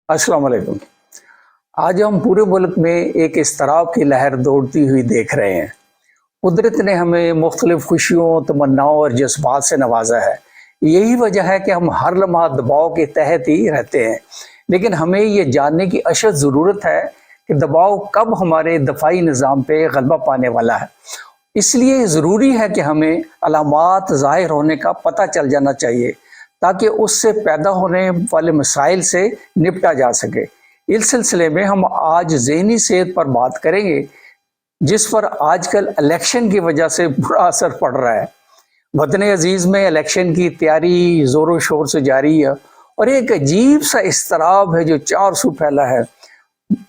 अस्सलाम वालेकुम। आज हम पूरे मुल्क में एक इज़्तिराब की लहर दौड़ती हुई देख रहे हैं। कुदरत ने हमें मुख्तलिफ खुशियों, तमन्नाओं और जज्बात से नवाजा है। यही वजह है कि हम हर लम्हा दबाव के तहत ही रहते हैं। लेकिन हमें ये जानने की अशद ज़रूरत है कि दबाव कब हमारे दफ़ाई निज़ाम पे गलबा पाने वाला है। इसलिए ज़रूरी है कि हमें अलामात ज़ाहिर होने का पता चल जाना चाहिए, ताकि उससे पैदा होने वाले मसाइल से निपटा जा सके। इस सिलसिले में हम आज ज़हनी सेहत पर बात करेंगे, जिस पर आजकल इलेक्शन की वजह से बुरा असर पड़ रहा है। वतन अजीज़ में इलेक्शन की तैयारी ज़ोरों शोर से जारी है और एक अजीब सा इज़्तिराब है जो चार सू फैला है।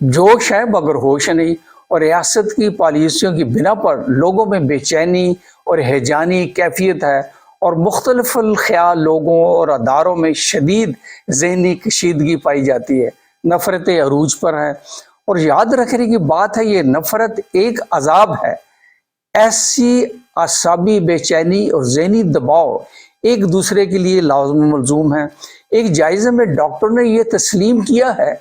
जोश है मगर होश नहीं, और रियासत की पॉलिसियों की बिना पर लोगों में बेचैनी और हैजानी कैफियत है, और मुख्तलिफ ख्याल लोगों और अदारों में शदीद जहनी कशीदगी पाई जाती है। नफ़रतें अरूज पर हैं, और याद रखने की बात है ये नफ़रत एक अजाब है। ऐसी असाबी बेचैनी और जहनी दबाव एक दूसरे के लिए लाज़िम मलज़ूम है। एक जायज़े में डॉक्टर ने यह तस्लीम किया है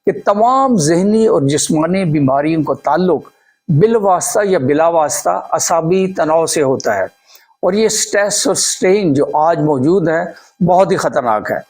कि तमाम जहनी और जिस्मानी बीमारियों का ताल्लुक बिलवास्ता या बिलावास्ता असाबी तनाव से होता है, और ये स्ट्रेस और स्ट्रेन जो आज मौजूद है बहुत ही ख़तरनाक है।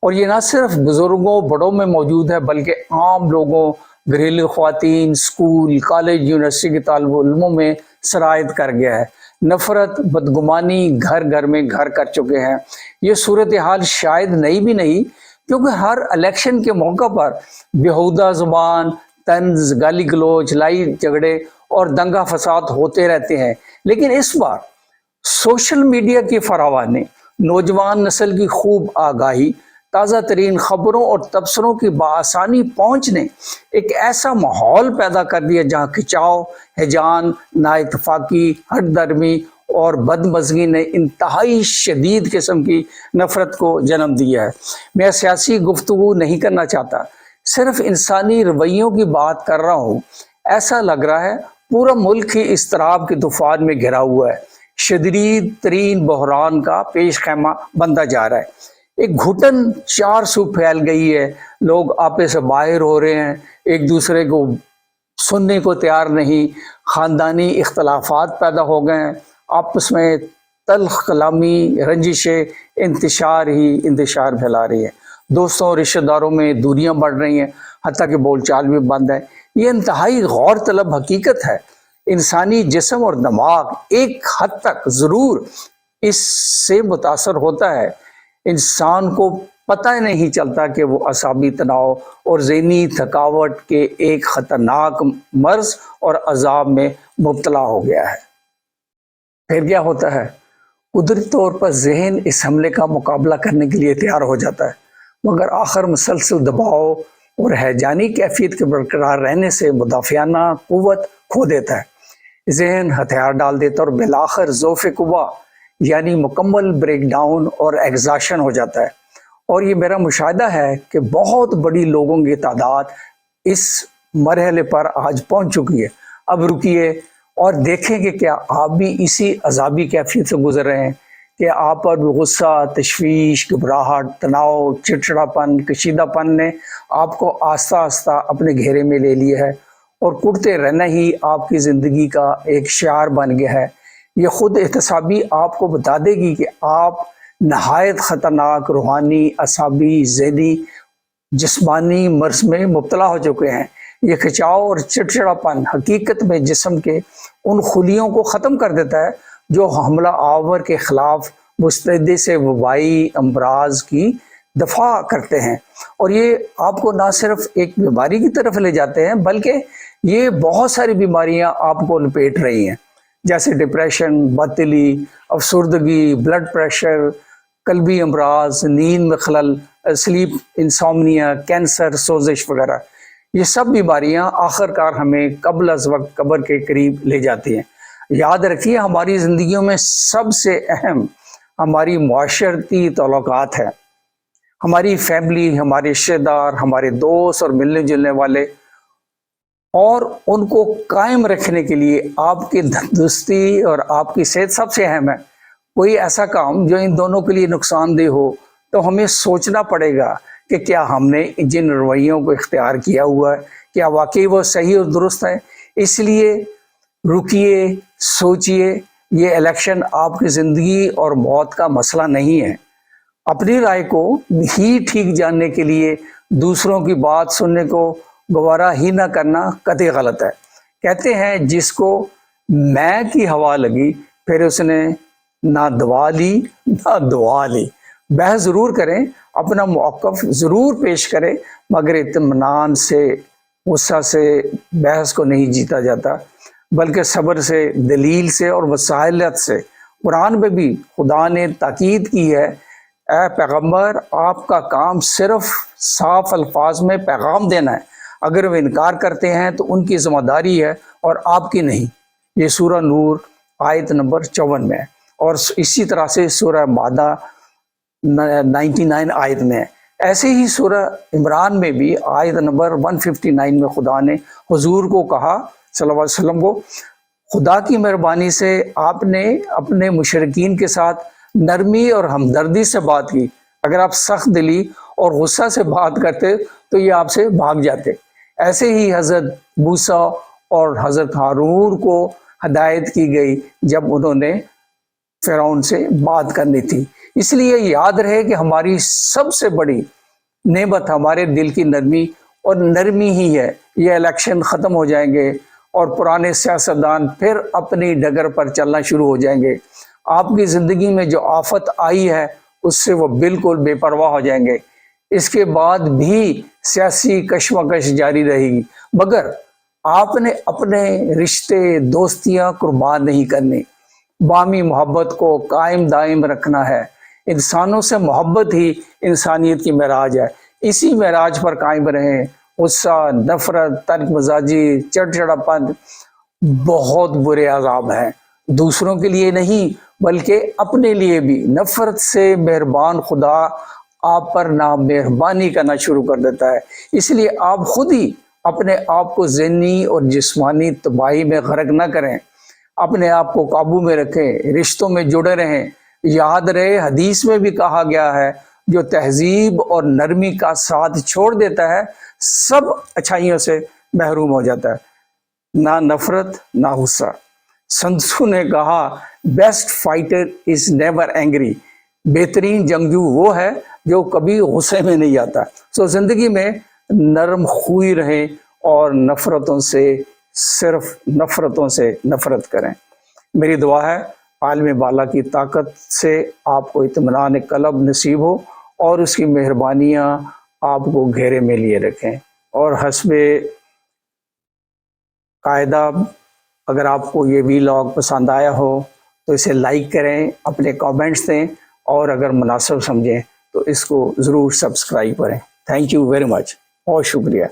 और ये ना सिर्फ बुज़ुर्गों बड़ों में मौजूद है, बल्कि आम लोगों, घरेलू ख़वातीन, स्कूल, कॉलेज, यूनिवर्सिटी के तालिब इल्मों में सरायत कर गया है। नफ़रत, बदगुमानी घर घर में घर कर चुके हैं। ये सूरत हाल शायद नई भी नहीं, क्योंकि हर इलेक्शन के मौका पर बेहुदा ज़ुबान, तंज, गाली गलोच, लड़ाई झगड़े और दंगा फसाद होते रहते हैं। लेकिन इस बार सोशल मीडिया की फरावानी, नौजवान नस्ल की खूब आगाही, ताज़ा तरीन खबरों और तबसरों की बआसानी पहुँच ने एक ऐसा माहौल पैदा कर दिया जहाँ खिंचाव, हैजान, नाइतफाकी, हटदर्मी और बदमज़गी ने इंतहाई शदीद किस्म की नफ़रत को जन्म दिया है। मैं सियासी गुफ्तगू नहीं करना चाहता, सिर्फ इंसानी रवैयों की बात कर रहा हूँ। ऐसा लग रहा है पूरा मुल्क ही इज़्तिराब के तूफान में घिरा हुआ है। शदीद तरीन बहरान का पेश खैमा बनता जा रहा है। एक घुटन चार सू फैल गई है। लोग आपे से बाहर हो रहे हैं, एक दूसरे को सुनने को तैयार नहीं, ख़ानदानी इख्तलाफात पैदा हो गए हैं, आपस में तल्ख कलामी, रंजिशें इंतशार फैला रही है। दोस्तों और रिश्तेदारों में दूरियां बढ़ रही हैं, हत्ता कि बोलचाल भी बंद है। ये इंतहाई गौर तलब हकीकत है। इंसानी जिस्म और दिमाग एक हद तक ज़रूर इससे मुतासर होता है। इंसान को पता ही नहीं चलता कि वो असाबी तनाव और ज़हनी थकावट के एक ख़तरनाक मर्ज़ और अज़ाब में मुब्तला हो गया है। फिर क्या होता है? कुदरती तौर पर ज़हन इस हमले का मुकाबला करने के लिए तैयार हो जाता है, मगर आखिर मुसलसल दबाव और हैजानी कैफियत के बरकरार रहने से मुदाफ़ियाना क़ुव्वत खो देता है। ज़हन हथियार डाल देता है और बिलाखिर ज़ौफ़ कुव्वा यानी मुकम्मल ब्रेक डाउन और एग्ज़ॉशन हो जाता है। और ये मेरा मुशाहिदा है कि बहुत बड़ी लोगों की तादाद इस मरहले पर आज पहुंच चुकी है। अब रुकिए और देखें कि क्या आप भी इसी अज़ाबी कैफियत से गुजर रहे हैं, कि आप पर भी गुस्सा, तशवीश, घबराहट, तनाव, चिड़चिड़ापन, कशीदापन ने आपको आस्ता आस्ता अपने घेरे में ले लिया है, और कुटते रहना ही आपकी ज़िंदगी का एक शिआर बन गया है। ये खुद एहतसाबी आपको बता देगी कि आप नहायत ख़तरनाक रूहानी, असाबी, ज़हनी, जिस्मानी मर्ज़ में मुब्तला हो चुके हैं। ये खिंचाव और चिड़चिड़ापन हकीकत में जिस्म के उन खुलियों को ख़त्म कर देता है जो हमला आवर के ख़िलाफ़ मुस्तैदी से वबाई अमराज की दफ़ा करते हैं। और ये आपको ना सिर्फ एक बीमारी की तरफ ले जाते हैं, बल्कि ये बहुत सारी बीमारियां आपको लपेट रही हैं, जैसे डिप्रेशन, बददिली, अफसुर्दगी, ब्लड प्रेशर, कल्बी अमराज, नींद में खलल, स्लीप इंसोम्निया, कैंसर, सोजिश वगैरह। ये सब बीमारियां आखिरकार हमें कब्ल अज़ वक्त कब्र के करीब ले जाती हैं। याद रखिए, हमारी ज़िंदगियों में सबसे अहम हमारी मुआशरती तल्लुकात है। हमारी फैमिली, हमारे रिश्तेदार, हमारे दोस्त और मिलने जुलने वाले, और उनको कायम रखने के लिए आपकी तंदुरुस्ती और आपकी सेहत सबसे अहम है। कोई ऐसा काम जो इन दोनों के लिए नुकसानदेह हो, तो हमें सोचना पड़ेगा کہ کیا ہم نے جن رویوں کو اختیار کیا ہوا ہے کیا واقعی وہ صحیح اور درست ہے۔ اس لیے رکیے، سوچئے، یہ الیکشن آپ کی زندگی اور موت کا مسئلہ نہیں ہے۔ اپنی رائے کو ہی ٹھیک جاننے کے لیے دوسروں کی بات سننے کو گوارا ہی نہ کرنا قطعی غلط ہے۔ کہتے ہیں جس کو میں کی ہوا لگی پھر اس نے نہ دوا لی نہ دعا لی۔ بحث ضرور کریں، اپنا موقف ضرور پیش کریں، مگر اطمینان سے، غصہ سے بحث کو نہیں جیتا جاتا، بلکہ صبر سے، دلیل سے اور وسائلت سے۔ قرآن میں بھی خدا نے تاکید کی ہے، اے پیغمبر آپ کا کام صرف صاف الفاظ میں پیغام دینا ہے، اگر وہ انکار کرتے ہیں تو ان کی ذمہ داری ہے اور آپ کی نہیں۔ یہ سورہ نور آیت نمبر 54 میں ہے، اور اسی طرح سے سورہ مائدہ 99 آیت میں ہے۔ ایسے ہی سورہ عمران میں بھی آیت نمبر 159 میں خدا نے حضور کو کہا صلی اللہ علیہ وسلم کو، خدا کی مہربانی سے آپ نے اپنے مشرکین کے ساتھ نرمی اور ہمدردی سے بات کی، اگر آپ سخت دلی اور غصہ سے بات کرتے تو یہ آپ سے بھاگ جاتے۔ ایسے ہی حضرت موسیٰ اور حضرت ہارون کو ہدایت کی گئی جب انہوں نے فرعون سے بات کرنی تھی۔ اس لیے یاد رہے کہ ہماری سب سے بڑی نعمت ہمارے دل کی نرمی اور نرمی ہی ہے۔ یہ الیکشن ختم ہو جائیں گے اور پرانے سیاستدان پھر اپنی ڈگر پر چلنا شروع ہو جائیں گے۔ آپ کی زندگی میں جو آفت آئی ہے اس سے وہ بالکل بے پرواہ ہو جائیں گے۔ اس کے بعد بھی سیاسی کشمکش جاری رہے گی، مگر آپ نے اپنے رشتے دوستیاں قربان نہیں کرنی، باہمی محبت کو قائم دائم رکھنا ہے۔ انسانوں سے محبت ہی انسانیت کی معراج ہے، اسی معراج پر قائم رہیں۔ غصہ، نفرت، ترک مزاجی، چڑچڑاپن بہت برے عذاب ہیں، دوسروں کے لیے نہیں بلکہ اپنے لیے بھی۔ نفرت سے مہربان خدا آپ پر نامہربانی کرنا شروع کر دیتا ہے۔ اس لیے آپ خود ہی اپنے آپ کو ذہنی اور جسمانی تباہی میں غرق نہ کریں، اپنے آپ کو قابو میں رکھیں، رشتوں میں جڑے رہیں۔ یاد رہے حدیث میں بھی کہا گیا ہے، جو تہذیب اور نرمی کا ساتھ چھوڑ دیتا ہے سب اچھائیوں سے محروم ہو جاتا ہے۔ نہ نفرت نہ غصہ۔ سنسو نے کہا، best fighter is never angry, بہترین جنگجو وہ ہے جو کبھی غصے میں نہیں آتا۔ سو زندگی میں نرم خوئی رہیں اور نفرتوں سے، صرف نفرتوں سے نفرت کریں۔ میری دعا ہے عالم بالا کی طاقت سے آپ کو اطمینان قلب نصیب ہو اور اس کی مہربانیاں آپ کو گھیرے میں لیے رکھیں۔ اور حسب قاعدہ اگر آپ کو یہ ویلاگ پسند آیا ہو تو اسے لائک کریں، اپنے کامنٹس دیں، اور اگر مناسب سمجھیں تو اس کو ضرور سبسکرائب کریں۔ تھینک یو ویری مچ، بہت شکریہ۔